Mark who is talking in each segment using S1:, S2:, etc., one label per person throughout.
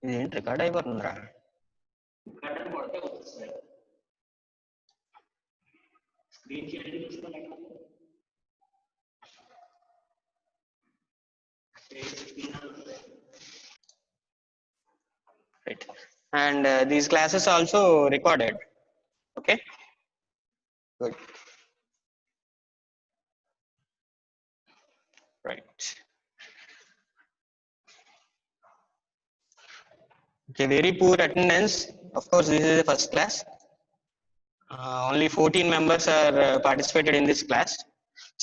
S1: ఇదేంటి record అయిపోతుందిరా? Right. And these classes also recorded. Okay. Good. Right. Okay. Very poor attendance. Of course, this is the first class. Only 14 members are participated in this class.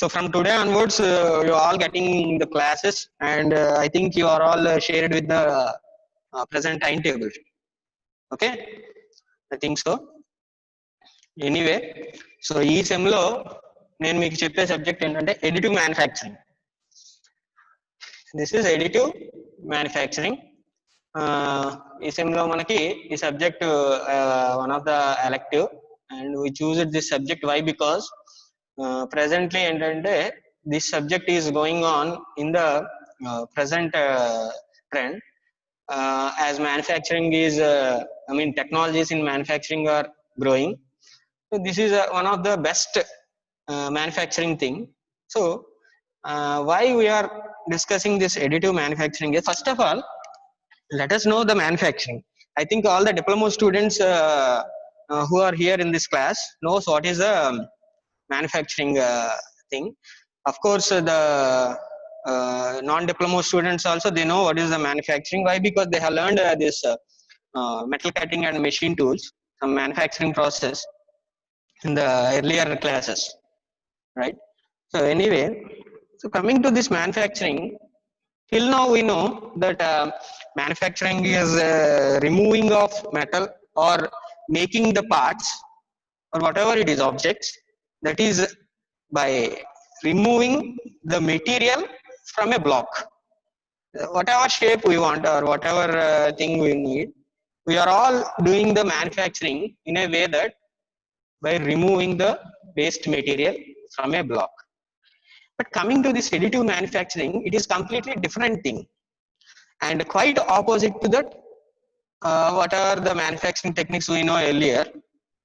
S1: So from today onwards, you are all getting the classes, and I think you are all shared with the present timetable. Okay, I think so. Anyway, so ఈ sem లో నేను మీకు చెప్పే subject ఏంటంటే additive manufacturing. This is additive manufacturing. ఈ sem లో మనకి ఈ subject one of the elective, and we choose this subject. Why? Because presently ఏంటంటే this subject is going on in the present trend, as manufacturing is technologies in manufacturing are growing. So this is one of the best manufacturing thing. So why we are discussing this additive manufacturing is, first of all, let us know the manufacturing. I think all the diploma students who are here in this class knows what is the manufacturing thing. Of course, the non-diploma students also, they know what is the manufacturing. Why? Because they have learned this metal cutting and machine tools, some manufacturing process in the earlier classes, right? So anyway, so coming to this manufacturing, till now we know that manufacturing is removing of metal or making the parts or whatever it is, objects, that is by removing the material from a block. Whatever shape we want or whatever thing we need, we are all doing the manufacturing in a way that by removing the waste material from a block. But coming to this additive manufacturing, it is completely different thing and quite opposite to that whatever the manufacturing techniques we know earlier.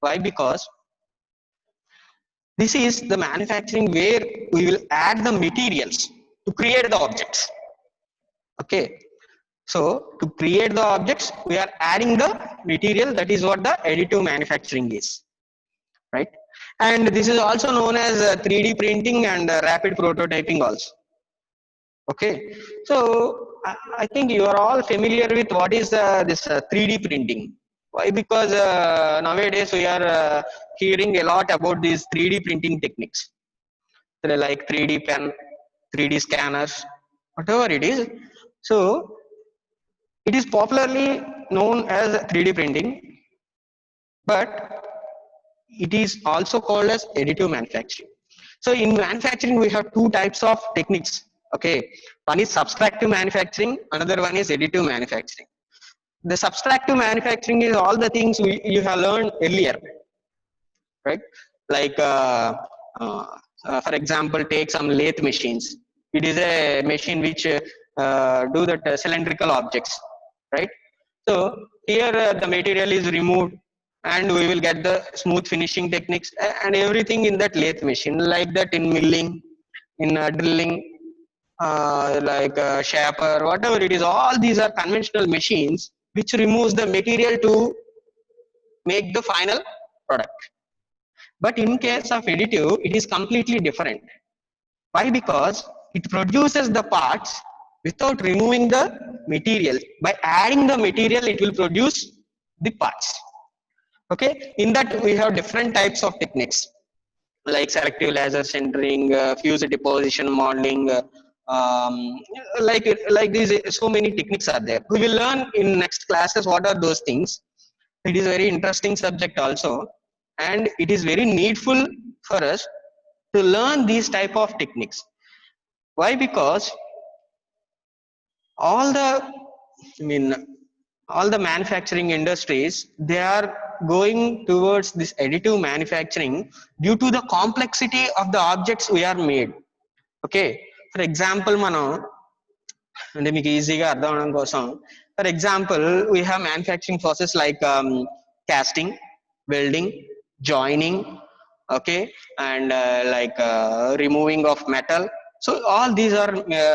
S1: Why? Because this is the manufacturing where we will add the materials to create the objects. Okay, so to create the objects, we are adding the material. That is what the additive manufacturing is, right? And this is also known as 3D printing and rapid prototyping also. Okay, so I think you are all familiar with what is this 3D printing. Why? Because nowadays we are hearing a lot about these 3D printing techniques, like 3D pen, 3D scanners, whatever it is. So it is popularly known as 3D printing, but it is also called as additive manufacturing. So in manufacturing, we have two types of techniques. Okay, one is subtractive manufacturing, another one is additive manufacturing. The subtractive manufacturing is all the things you have learned earlier, right? Like for example, take some lathe machines. It is a machine which do that cylindrical objects, right? So here the material is removed and we will get the smooth finishing techniques and everything in that lathe machine. Like that in milling, in drilling, like shaper, whatever it is, all these are conventional machines which removes the material to make the final product. But in case of additive, it is completely different. Why? Because it produces the parts without removing the material. By adding the material, it will produce the parts. Okay, in that we have different types of techniques, like selective laser sintering, fuse deposition modeling, like these, so many techniques are there. We will learn in next classes what are those things. It is a very interesting subject also, and it is very needful for us to learn these type of techniques. Why? Because all the manufacturing industries, they are going towards this additive manufacturing due to the complexity of the objects we are made. Okay, for example, మనం అంటే మీకు ఈజీగా అర్థం అవడం కోసం For example, we have manufacturing process like casting, welding, joining, okay, and removing of metal. So all these are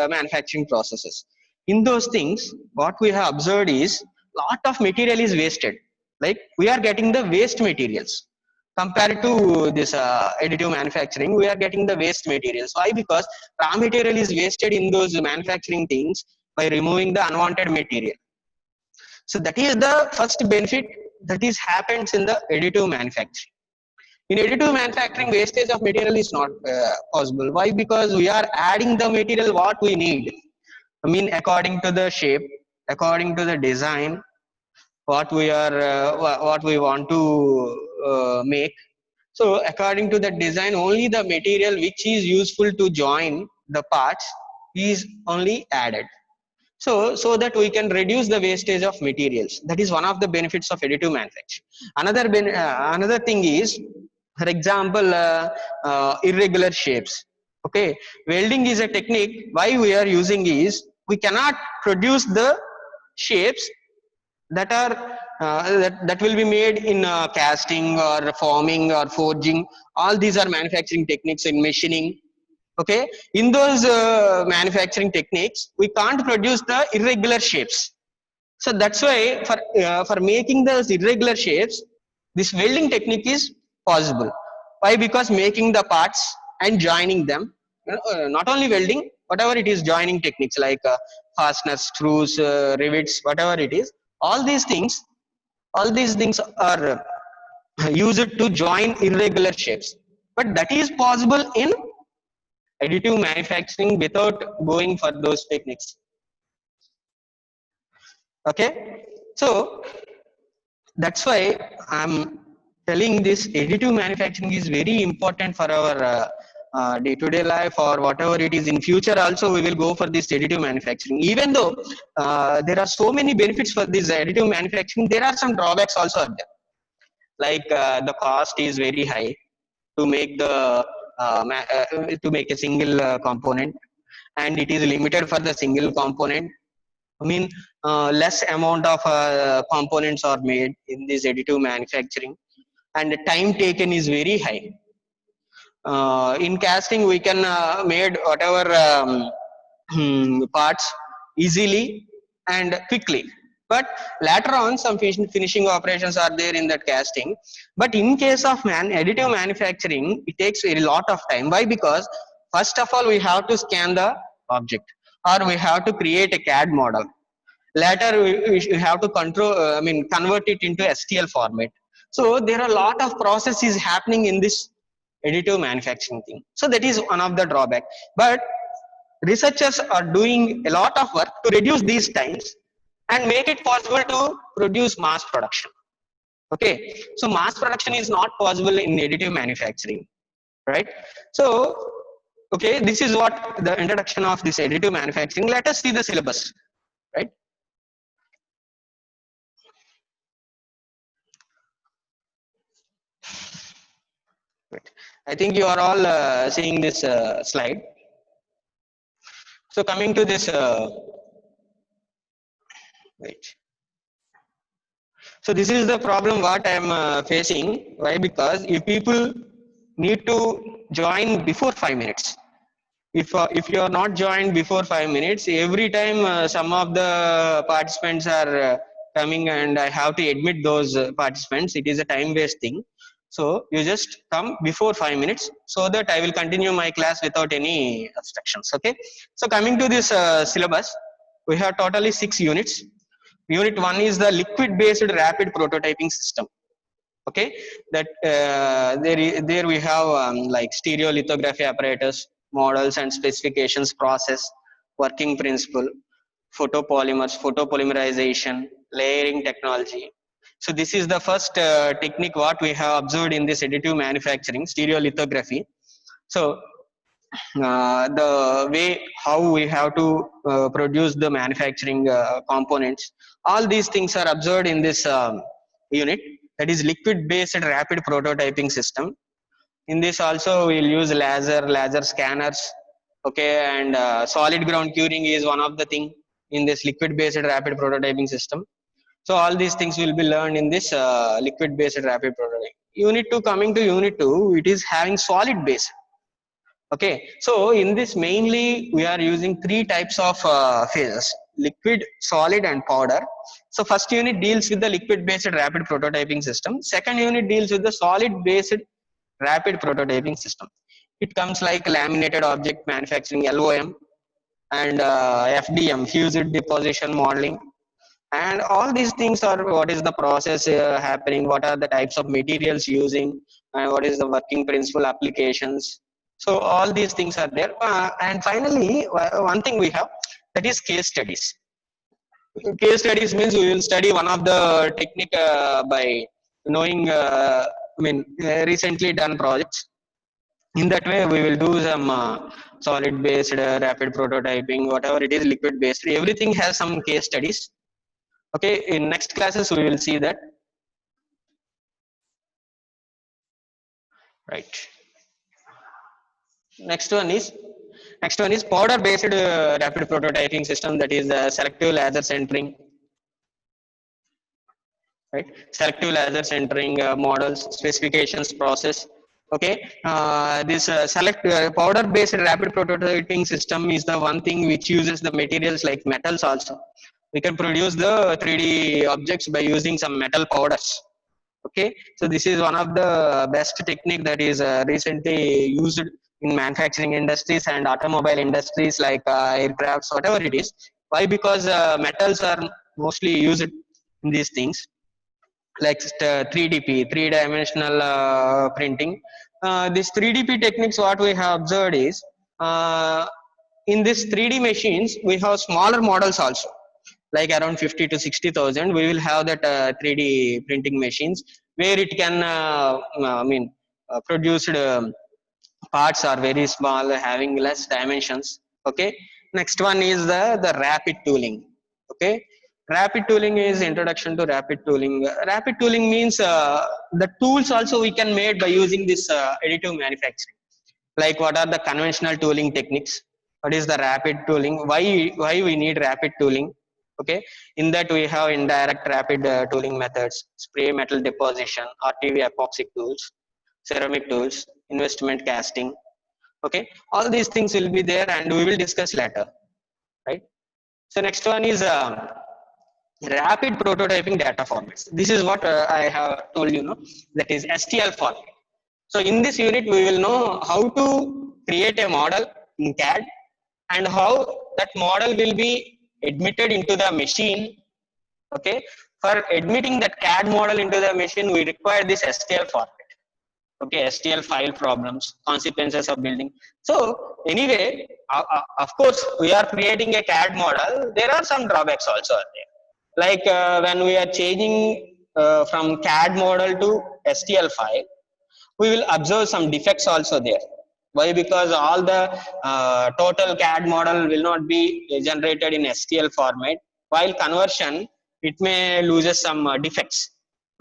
S1: manufacturing processes. In those things, what we have observed is lot of material is wasted. Like we are getting the waste materials compared to this additive manufacturing. We are getting the waste materials. Why? Because raw material is wasted in those manufacturing things by removing the unwanted material. So that is the first benefit that is happens in the additive manufacturing. In additive manufacturing, wastage of material is not possible. Why? Because we are adding the material what we need. I mean, according to the shape, according to the design, what we want to make. So according to the design, only the material which is useful to join the parts is only added. So that we can reduce the wastage of materials. That is one of the benefits of additive manufacturing. Another thing is, for example, irregular shapes. Okay, welding is a technique. Why we are using is, we cannot produce the shapes that are that will be made in casting or forming or forging. All these are manufacturing techniques in machining. Okay, in those manufacturing techniques, we can't produce the irregular shapes. So that's why for making those irregular shapes, this welding technique is possible. Why? Because making the parts and joining them, not only welding, whatever it is, joining techniques like fasteners, screws, rivets, whatever it is, all these things, are used to join irregular shapes. But that is possible in additive manufacturing without going for those techniques. Okay, so that's why I'm telling this additive manufacturing is very important for our day-to-day life, or whatever it is. In future also we will go for this additive manufacturing. Even though there are so many benefits for this additive manufacturing, there are some drawbacks also are there. Like the cost is very high to make the to make a single component, and it is limited for the single component. I mean, less amount of components are made in this additive manufacturing, and the time taken is very high. In casting, we can made whatever parts easily and quickly. But later on, some finishing operations are there in that casting. But in case of additive manufacturing, it takes a lot of time. Why? Because first of all, we have to scan the object, or we have to create a CAD model. Later, we have to convert it into STL format. So there are a lot of processes happening in this additive manufacturing thing. So that is one of the drawback. But researchers are doing a lot of work to reduce these times and make it possible to produce mass production. Okay, so mass production is not possible in additive manufacturing, right? So, okay, this is what the introduction of this additive manufacturing. Let us see the syllabus, right? I think you are all seeing this slide. So coming to this, wait. So this is the problem what I am facing. Why? Because if people need to join before 5 minutes, if you are not joined before 5 minutes, every time some of the participants are coming, and I have to admit those participants, it is a time waste thing. So you just come before 5 minutes, so that I will continue my class without any obstructions. Okay, so coming to this syllabus, we have totally 6 units. Unit 1 is the liquid based rapid prototyping system. Okay, that there we have like stereolithography apparatus, models and specifications, process, working principle, photopolymers, photopolymerization, layering technology. So this is the first technique what we have observed in this additive manufacturing, stereolithography. So the way how we have to produce the manufacturing components, all these things are observed in this unit, that is liquid based rapid prototyping system. In this also we'll use laser scanners. Okay, and solid ground curing is one of the thing in this liquid based rapid prototyping system. So all these things will be learned in this liquid based rapid prototyping. Unit 2, coming to unit 2, it is having solid based. Okay, so in this mainly we are using three types of phases: liquid, solid, and powder. So first unit deals with the liquid based rapid prototyping system. Second unit deals with the solid based rapid prototyping system. It comes like laminated object manufacturing, LOM, and FDM, fused deposition modeling. And all these things are what is the process happening, what are the types of materials using, and what is the working principle applications. So all these things are there. And finally, one thing we have, that is case studies. Case studies means we will study one of the technique by knowing, recently done projects. In that way, we will do some solid based rapid prototyping, whatever it is, liquid based. Everything has some case studies. Okay, in next classes we will see that. Right. Next one is powder based rapid prototyping system, that is selective laser sintering. Right, selective laser sintering models, specifications, process. Okay, this powder based rapid prototyping system is the one thing which uses the materials like metals also. We can produce the 3D objects by using some metal powders. Okay, so this is one of the best technique that is recently used in manufacturing industries and automobile industries like aircrafts, whatever it is. Why? Because metals are mostly used in these things, like 3DP, three-dimensional printing. This 3DP techniques, what we have observed is, in this 3D machines, we have smaller models also, like around 50 to 60,000. We will have that 3D printing machines where it can, produced parts are very small, having less dimensions. Okay. Next one is the rapid tooling. Okay. Rapid tooling is introduction to rapid tooling. Rapid tooling means the tools also we can made by using this additive manufacturing. Like what are the conventional tooling techniques? What is the rapid tooling? Why we need rapid tooling? Okay, in that we have indirect rapid tooling methods, spray metal deposition, RTV epoxy tools, ceramic tools, investment casting. Okay, all these things will be there and we will discuss later. Right. So next one is rapid prototyping data formats. This is what I have told you, that is STL format. So in this unit, we will know how to create a model in CAD and how that model will be admitted into the machine. Okay, for admitting that CAD model into the machine, we require this STL format. Okay, STL file problems, consequences of building. So anyway, of course, we are creating a CAD model. There are some drawbacks also there. Like when we are changing from CAD model to STL file, we will observe some defects also there. Why? Because all the total CAD model will not be generated in STL format. While conversion, it may loses some defects.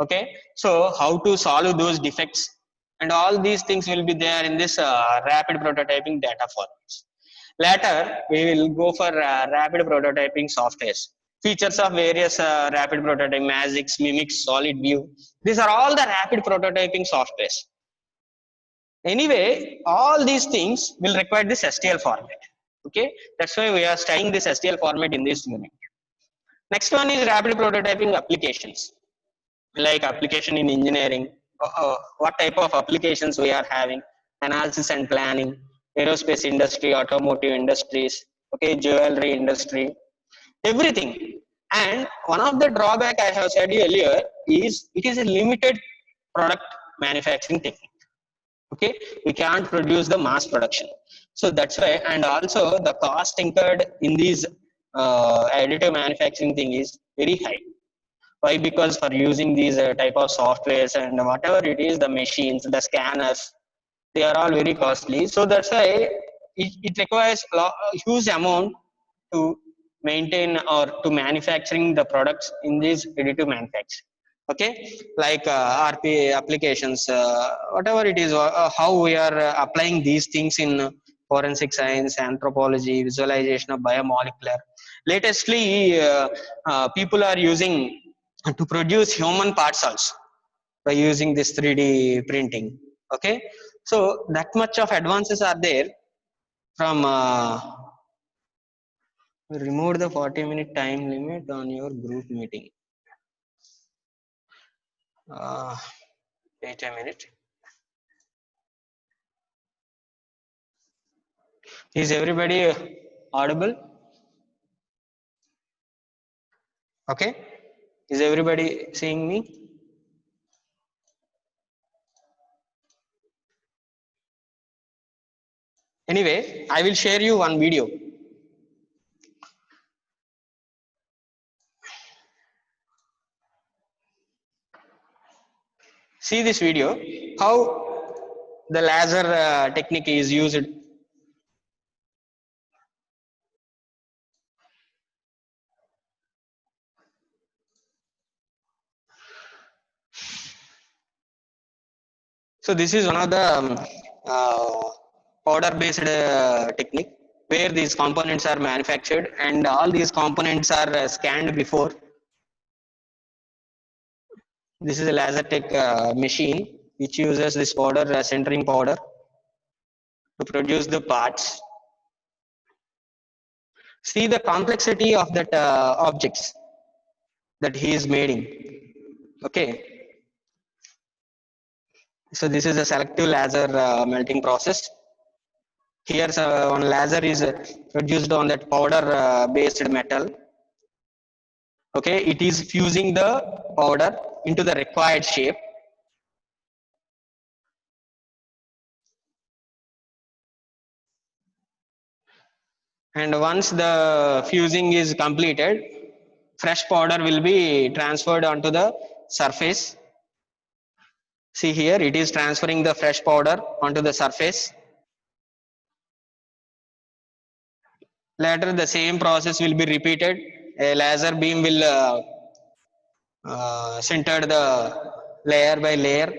S1: Okay, so how to solve those defects? And all these things will be there in this rapid prototyping data formats. Later, we will go for rapid prototyping softwares. Features of various rapid prototyping, Magics, Mimics, Solid View. These are all the rapid prototyping softwares. Anyway, all these things will require this STL format. Okay, that's why we are studying this STL format in this unit. Next one is rapid prototyping applications, like application in engineering. What type of applications we are having? Analysis and planning, aerospace industry, automotive industries, okay, jewelry industry, everything. And one of the drawback I have said earlier is it is a limited product manufacturing technique. Okay, we can't produce the mass production. So that's why, and also the cost incurred in these additive manufacturing thing is very high. Why? Because for using these type of softwares and whatever it is, the machines, the scanners, they are all very costly. So that's why it requires a huge amount to maintain or to manufacturing the products in these additive manufacturing. Okay, like RPA applications, whatever it is, how we are applying these things in forensic science, anthropology, visualization of biomolecular. latestly people are using to produce human parts also by using this 3D printing. Okay, so that much of advances are there from remove the 40-minute time limit on your group meeting. uh, Wait a minute. Is everybody audible? Okay, is everybody seeing me? Anyway, I will share you one video. See this video, how the laser technique is used. So this is one of the powder based technique where these components are manufactured and all these components are scanned before. This is a laser tech machine which uses this powder centering powder to produce the parts. See the complexity of that objects that he is making. Okay, so this is a selective laser melting process. Here one laser is produced on that powder based metal. Okay, it is fusing the powder into the required shape. And once the fusing is completed, fresh powder will be transferred onto the surface. See here, it is transferring the fresh powder onto the surface. Later, the same process will be repeated. A laser beam will center the layer by layer.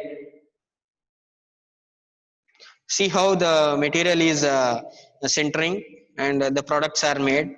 S1: See how the material is centering and the products are made.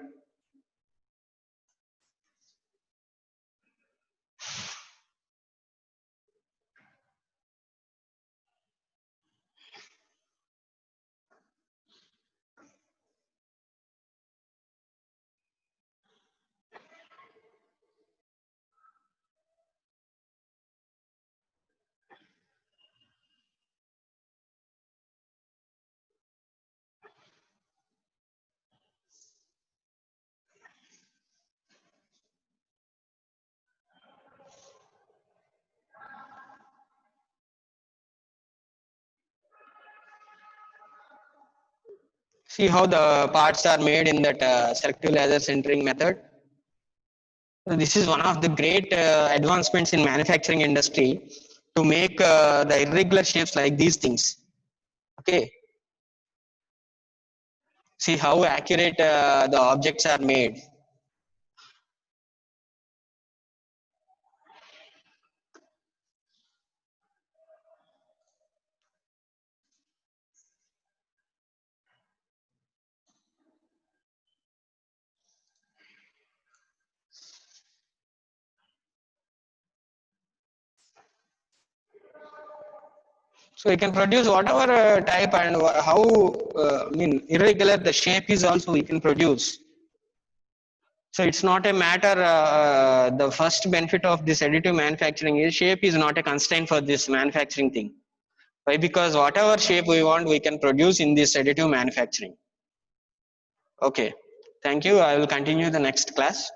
S1: See how the parts are made in that selective laser centering method. So this is one of the great advancements in manufacturing industry to make the irregular shapes like these things. Okay, see how accurate the objects are made. So you can produce whatever type and how I mean irregular the shape is also we can produce. So it's not a matter. The first benefit of this additive manufacturing is shape is not a constraint for this manufacturing thing. Why? Because whatever shape we want, we can produce in this additive manufacturing. Okay. Thank you. I will continue the next class.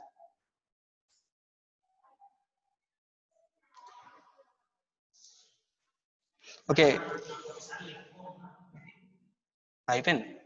S1: Okay. Ivan.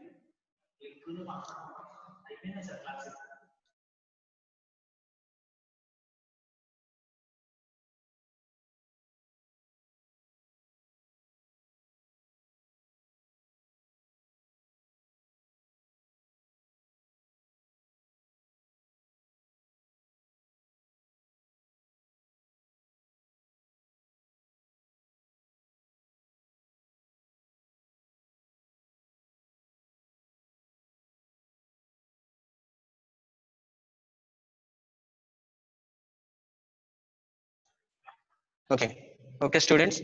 S1: Okay. Okay, students.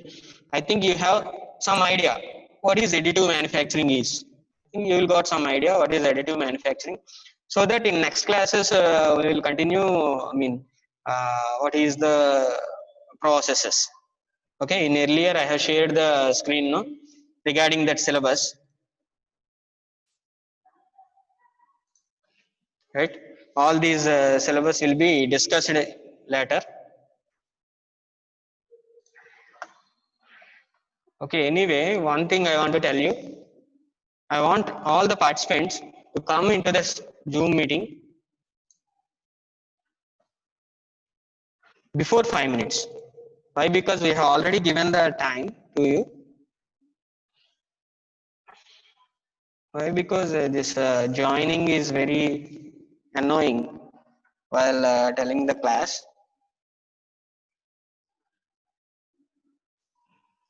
S1: I think you have some idea what is additive manufacturing is. I think you will got some idea what is additive manufacturing. So that in next classes we will continue. I mean, what is the processes? Okay. In earlier I have shared the screen, no, regarding that syllabus, right? All these syllabus will be discussed later. Okay. Anyway, one thing I want to tell you. I want all the participants to come into this Zoom meeting before 5 minutes. Why? Because we have already given the time to you. Why? Because this joining is very annoying while telling the class.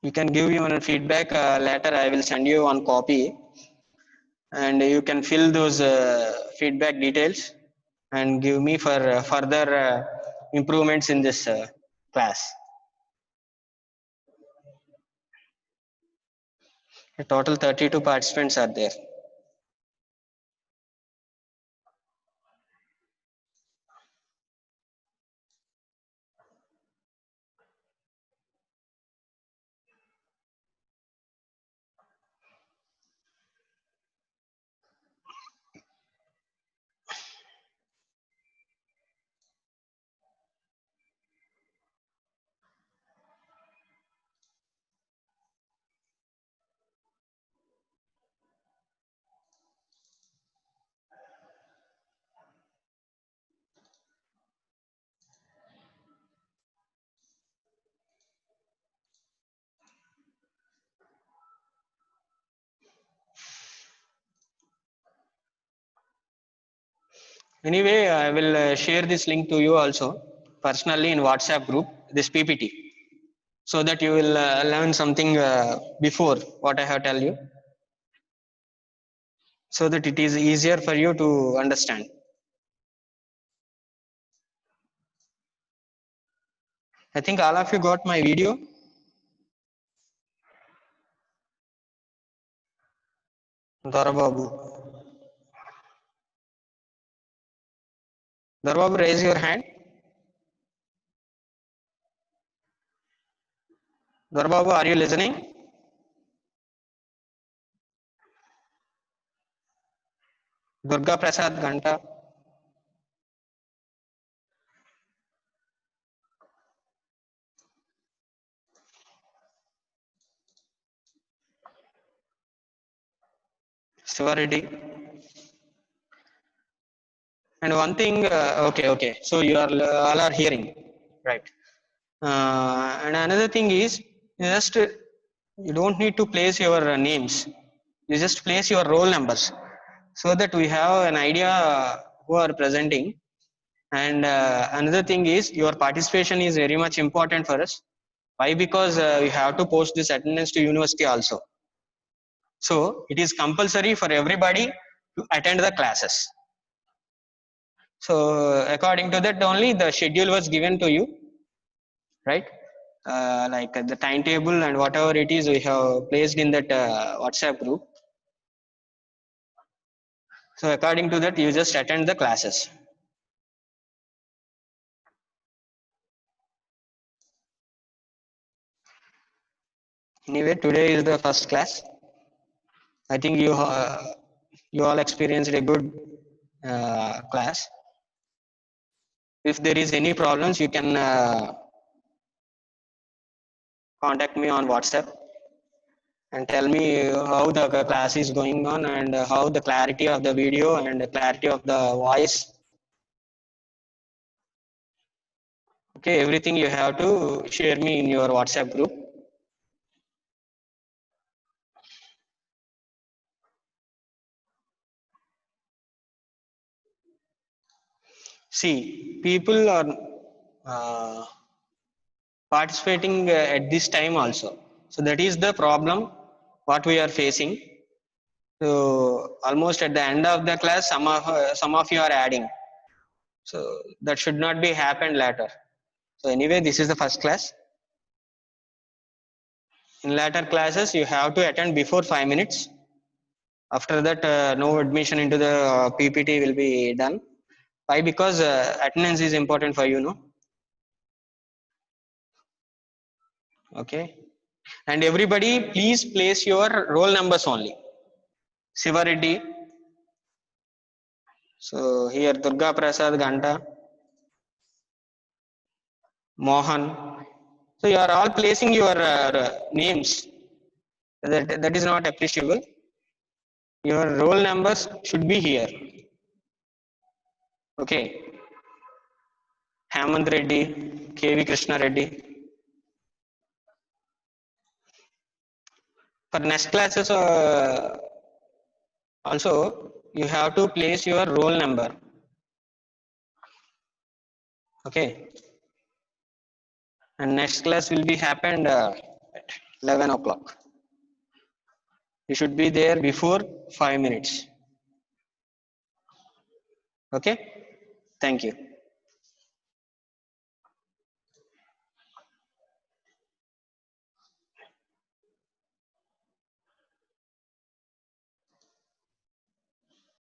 S1: You can give your feedback later. I will send you one copy, and you can fill those feedback details and give me for further improvements in this class. A total 32 participants are there. Anyway, I will share this link to you also personally in WhatsApp group, this PPT, so that you will learn something before what I have tell you, so that it is easier for you to understand. I think all of you got my video. Dorababu. Dorababu, raise your hand. Dorababu, are you listening? Durga Prasad Ganta. Sivareddy. And one thing, okay. So you are all are hearing, right? And another thing is just you don't need to place your names. You just place your roll numbers so that we have an idea who are presenting. And another thing is your participation is very much important for us. Why? Because we have to post this attendance to university also. So it is compulsory for everybody to attend the classes. So according to that only the schedule was given to you, right? Like the timetable and whatever it is we have placed in that WhatsApp group. So according to that you just attend the classes. Anyway, today is the first class. I think you all experienced a good class. If there is any problems, you can contact me on WhatsApp and tell me how the class is going on and how the clarity of the video and the clarity of the voice. Okay, everything you have to share me in your WhatsApp group. See, people are uh, participating at this time also. So that is the problem what we are facing. So almost at the end of the class, some of you are adding. So that should not be happened later. So anyway, this is the first class. In later classes you have to attend before 5 minutes. After that no admission into the PPT will be done. Why? Because attendance is important for you, no? Okay. And everybody please place your roll numbers only. Siva Reddy. So here Durga Prasad Ganta, Mohan. So you are all placing your names. That is not appreciable. Your roll numbers should be here. Okay. Hemant Reddy, KV Krishna Reddy. For next classes also you have to place your roll number. Okay. And next class will be happened at 11 o'clock. You should be there before 5 minutes. Okay. Thank you.